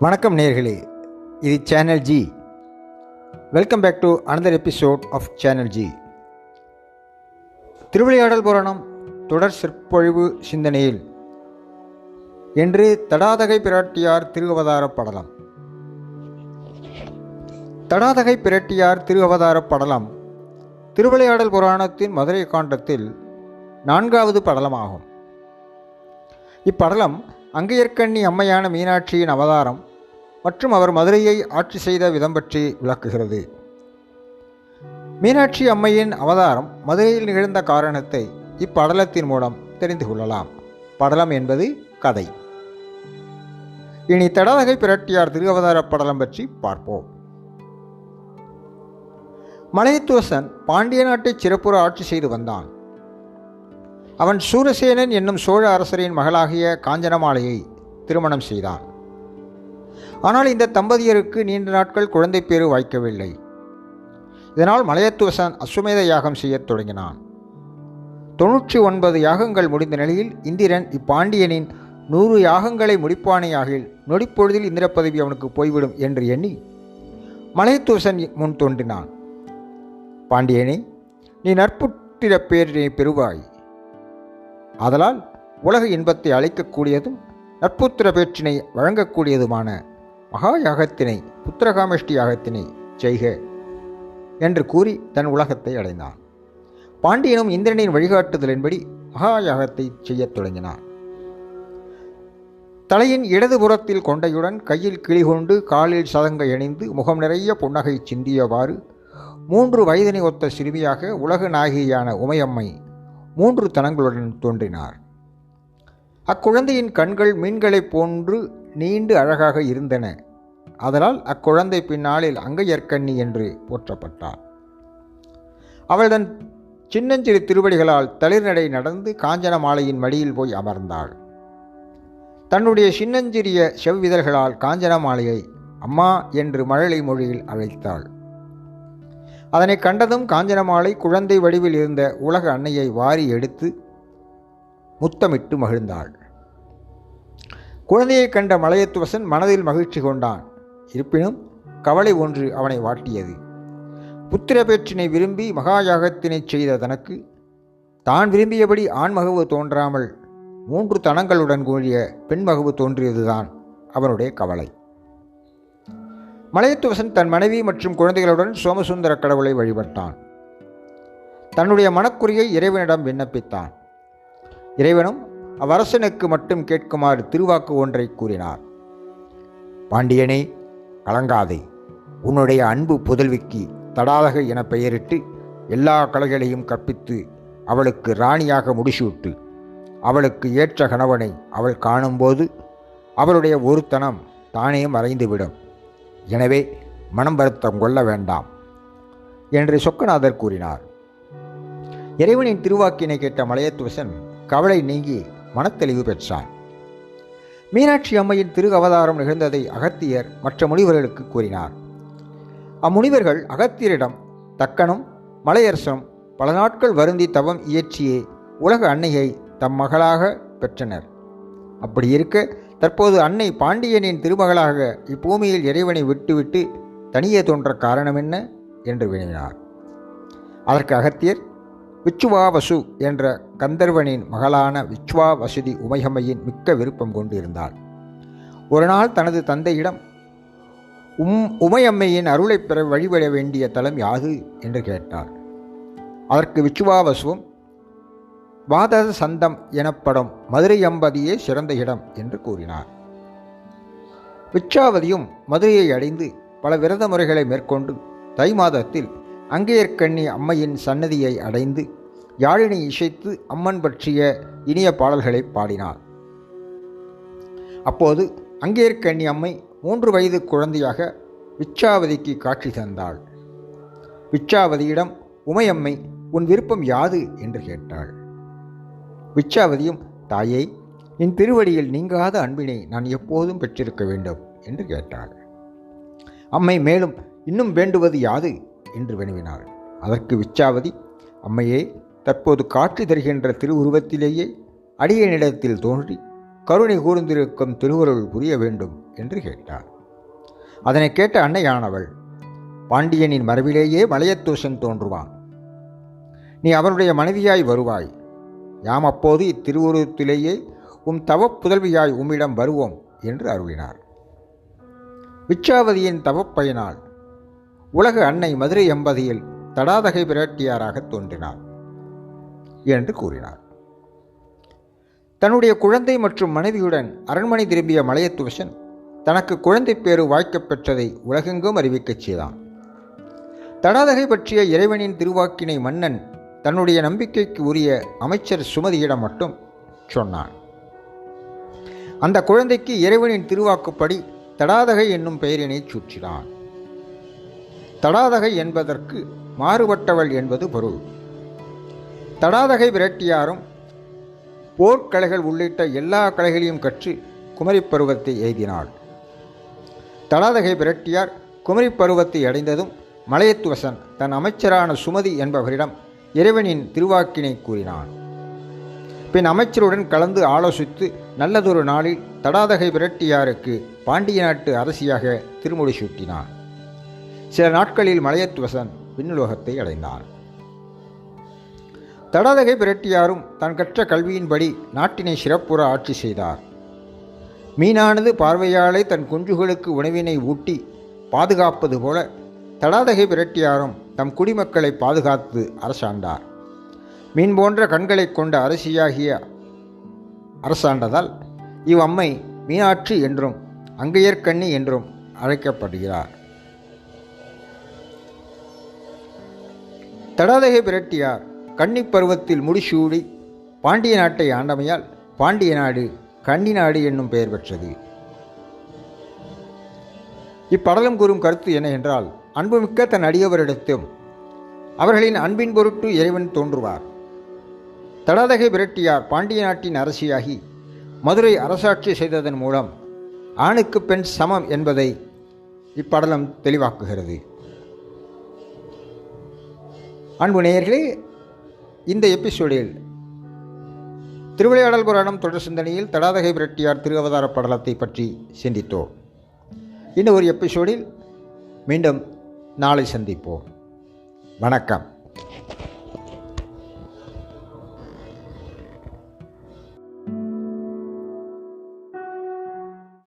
வணக்கம் நேயர்களே, இது channel G. Welcome back to another episode of channel G. திருவிளையாடல் புராணம் தொடர் சொற்பொழிவு சிந்தனையில் என்று தடாதகை பிராட்டியார் திருஅவதார படலம். தடாதகை பிராட்டியார் திருஅவதார படலம் திருவிளையாடல் புராணத்தின் மதுரை காண்டத்தில் 4வது படலமாகும். இப்படலம் அங்கையர்க்கண்ணி அம்மையான மீனாட்சியின் அவதாரம் மற்றும் அவர் மதுரையை ஆட்சி செய்த விதம் பற்றி விளக்குகிறது. மீனாட்சி அம்மையின் அவதாரம் மதுரையில் நிகழ்ந்த காரணத்தை இப்படலத்தின் மூலம் தெரிந்து கொள்ளலாம். படலம் என்பது கதை. இனி தடாதகை பிராட்டியார் திருஅவதார படலம் பற்றி பார்ப்போம். மலையத்துவசன் பாண்டிய நாட்டை சிறப்புற ஆட்சி செய்து வந்தான். அவன் சூரசேனன் என்னும் சோழ அரசரின் மகளாகிய காஞ்சனமாலையை திருமணம் செய்தான். ஆனால் இந்த தம்பதியருக்கு நீண்ட நாட்கள் குழந்தை பேறு வாய்க்கவில்லை. இதனால் மலையத்துவசன் அஸ்வமேத யாகம் செய்யத் தொடங்கினான். 99 யாகங்கள் முடிந்த நிலையில் இந்திரன் இப்பாண்டியனின் 100 யாகங்களை முடிப்பானையாகில் நொடிப்பொழுதில் இந்திர பதவி அவனுக்கு போய்விடும் என்று எண்ணி மலையத்துவசன் முன் தோன்றினான். பாண்டியனே, நீ நற்புத்திர பேரினை பெறுவாய். ஆதலால் உலக இன்பத்தை அளிக்கக்கூடியதும் நற்புத்திர பேற்றினை வழங்கக்கூடியதுமான மகா யாகத்தினை புத்திரகாமஷ்டி யாகத்தினை செய்க என்று கூறி தன் உலகத்தை அடைந்தான். பாண்டியனும் இந்திரனின் வழிகாட்டுதலின்படி மகா யாகத்தை செய்யத் தொடங்கினான். தலையின் இடதுபுறத்தில் கொண்டையுடன் கையில் கிளி கொண்டு காலில் சதங்கை அணிந்து முகம் நிறைய புன்னகை சிந்தியவாறு 3 வயதினை ஒத்த சிறுமியாக உலக நாயகியான உமையம்மை 3 தனங்களுடன் தோன்றினார். அக்குழந்தையின் கண்கள் மீன்களைப் போன்று நீண்டு அழகாக இருந்தன. அதனால் அக்குழந்தை பின்னாளில் அங்கையர்க்கண்ணி என்று போற்றப்பட்டார். அவள் தன் சின்னஞ்சிறு திருவடிகளால் தளிர்நடை நடந்து காஞ்சனமாலையின் மடியில் போய் அமர்ந்தாள். தன்னுடைய சின்னஞ்சிறிய செவ்விதழ்களால் காஞ்சனமாலையை அம்மா என்று மழலை மொழியில் அழைத்தாள். அதனை கண்டதும் காஞ்சனமாலை குழந்தை வடிவில் இருந்த உலக அன்னையை வாரி எடுத்து முத்தமிட்டு மகிழ்ந்தாள். குழந்தையை கண்ட மலையத்துவசன் மனதில் மகிழ்ச்சி கொண்டான். இருப்பினும் கவலை ஒன்று அவனை வாட்டியது. புத்திர பேற்றினை விரும்பி மகாயாகத்தினை செய்த தனக்கு தான் விரும்பியபடி ஆண்மகவு தோன்றாமல் 3 தனங்களுடன் கூடிய பெண்மகவு தோன்றியதுதான் அவனுடைய கவலை. மலையத்துவசன் தன் மனைவி மற்றும் குழந்தைகளுடன் சோமசுந்தர கடவுளை வழிபட்டான். தன்னுடைய மனக்குறியை இறைவனிடம் விண்ணப்பித்தான். இறைவனும் அவ்வரசனுக்கு மட்டும் கேட்குமாறு திருவாக்கு ஒன்றை கூறினார். பாண்டியனே, கலங்காதே. உன்னுடைய அன்பு புதல்விக்கு தடாதகை என பெயரிட்டு எல்லா கலைகளையும் கற்பித்து அவளுக்கு ராணியாக முடிசூட்டு. அவளுக்கு ஏற்ற கணவனை அவள் காணும்போது அவளுடைய ஒரு தனம் தானே மறைந்துவிடும். எனவே மனம் வருத்தம் கொள்ள வேண்டாம் என்று சொக்கநாதர் கூறினார். இறைவனின் திருவாக்கினை கேட்ட மலையத்துவசன் கவலை நீங்கி மனத்தெளிவு பெற்றான். மீனாட்சி அம்மையின் திரு அவதாரம் நிகழ்ந்ததை அகத்தியர் மற்ற முனிவர்களுக்கு கூறினார். அம்முனிவர்கள் அகத்தியரிடம் தக்கனும் மலையரசனும் பல நாட்கள் வருந்தி தவம் இயற்றியே உலக அன்னையை தம் மகளாக பெற்றனர். அப்படி இருக்க தற்போது அன்னை பாண்டியனின் திருமகளாக இப்பூமியில் இறைவனை விட்டுவிட்டு தனியே தோன்ற காரணம் என்ன என்று வினவினார். அதற்கு அகத்தியர் விச்சுவாவசு என்ற கந்தர்வனின் மகளான விச்சுவாவசுதி உமையம்மையின் மிக்க விருப்பம் கொண்டு இருந்தாள். ஒரு நாள் தனது தந்தையிடம் உமையம்மையின் அருளை பெற வழிபட வேண்டிய தலம் யாது என்று கேட்டார். அதற்கு விச்சுவாவசுவும் வாதத சந்தம் எனப்படும் மதுரை அம்பதியே சிறந்த இடம் என்று கூறினார். விச்சாவதியும் மதுரையை அடைந்து பல விரத முறைகளை மேற்கொண்டு தை மாதத்தில் அங்கையர்க்கண்ணி அம்மையின் சன்னதியை அடைந்து யாழினை இசைத்து அம்மன் பற்றிய இனிய பாடல்களை பாடினார். அப்போது அங்கையர்க்கண்ணி அம்மை 3 வயது குழந்தையாக விச்சாவதிக்கு காட்சி தந்தாள். விச்சாவதியிடம் உமையம்மை உன் விருப்பம் யாது என்று கேட்டாள். விச்சாவதியும் தாயே, என் திருவடியில் நீங்காத அன்பினை நான் எப்போதும் பெற்றிருக்க வேண்டும் என்று கேட்டாள். அம்மை மேலும் இன்னும் வேண்டுவது யாது என்று வினவினாள். அதற்கு விச்சாவதி, அம்மையே, தற்போது காட்சி தருகின்ற திருவுருவத்திலேயே அடியனிடத்தில் தோன்றி கருணை கூர்ந்திருக்கும் திருவருள் புரிய வேண்டும் என்று கேட்டார். அதனை கேட்ட அன்னையானவள், பாண்டியனின் மரபிலேயே மலையத்தூசன் தோன்றுவான். நீ அவனுடைய மனைவியாய் வருவாய். யாம் அப்போது இத்திருவுருவத்திலேயே தவப் புதல்வியாய் உம்மிடம் வருவோம் என்று அருளினார். விச்சாவதியின் தவப்பயனால் உலக அன்னை மதுரை எம்பதியில் தடாதகை பிராட்டியாராக தோன்றினார் என்று கூறினார். தன்னுடைய குழந்தை மற்றும் மனைவியுடன் அரண்மனை திரும்பிய மலையத்துவசன் தனக்கு குழந்தை பேறு வாய்க்கப் பெற்றதை உலகெங்கும் அறிவிக்கச் செய்தான். தடாதகை பற்றிய இறைவனின் திருவாக்கினை மன்னன் தன்னுடைய நம்பிக்கைக்கு உரிய அமைச்சர் சுமதியிடம் மட்டும் சொன்னான். அந்த குழந்தைக்கு இறைவனின் திருவாக்குப்படி தடாதகை என்னும் பெயரினை சூட்டினான். தடாதகை என்பதற்கு மாறுபட்டவள் என்பது பொருள். தடாதகை விரட்டியாரும் போர்க்கலைகள் உள்ளிட்ட எல்லா கலைகளையும் கற்று குமரிப் பருவத்தை எய்தினாள். தடாதகை விரட்டியார் குமரிப் பருவத்தை அடைந்ததும் மலையத்துவசன் தன் அமைச்சரான சுமதி என்பவரிடம் இறைவனின் திருவாக்கினை கூறினான். பின் அமைச்சருடன் கலந்து ஆலோசித்து நல்லதொரு நாளில் தடாதகை விரட்டியாருக்கு பாண்டிய நாட்டு அரசியாக திருமுடி சூட்டினான். சில நாட்களில் மலையத்துவசன் விண்ணுலோகத்தை அடைந்தான். தடாதகை விரட்டியாரும் தான் கற்ற கல்வியின்படி நாட்டினை சிறப்புற ஆட்சி செய்தார். மீனானது பார்வையாலே தன் குஞ்சுகளுக்கு உணவினை ஊட்டி பாதுகாப்பது போல தடாதகை விரட்டியாரும் தம் குடிமக்களை பாதுகாத்து அரசாண்டார். மீன் போன்ற கண்களை கொண்ட அரசியாகிய அரசாண்டதால் இவ்வம்மை மீனாட்சி என்றும் அங்கையர்கண்ணி என்றும் அழைக்கப்படுகிறார். தடாதகை விரட்டியார் கன்னிப் பருவத்தில் முடிசூடி பாண்டிய நாட்டை ஆண்டமையால் பாண்டிய நாடு கன்னி நாடு என்னும் பெயர் பெற்றது. இப்படலம் கூறும் கருத்து என்ன என்றால், அன்புமிக்க தன் அடியவரிடத்தும் அவர்களின் அன்பின் பொருட்டு இறைவன் தோன்றுவார். தடாதகை விரட்டியார் பாண்டிய நாட்டின் அரசியாகி மதுரை அரசாட்சி செய்ததன் மூலம் ஆணுக்கு பெண் சமம் என்பதை இப்படலம் தெளிவாக்குகிறது. அன்பு நேயர்களே, இந்த எபிசோடில் திருவிளையாடல் புராணம் தொடர் சிந்தனையில் தடாதகை விரட்டியார் திருவதார படலத்தை பற்றி சிந்தித்தோம். இன்னும் ஒரு எபிசோடில் மீண்டும் நாளை சந்திப்போம். வணக்கம்.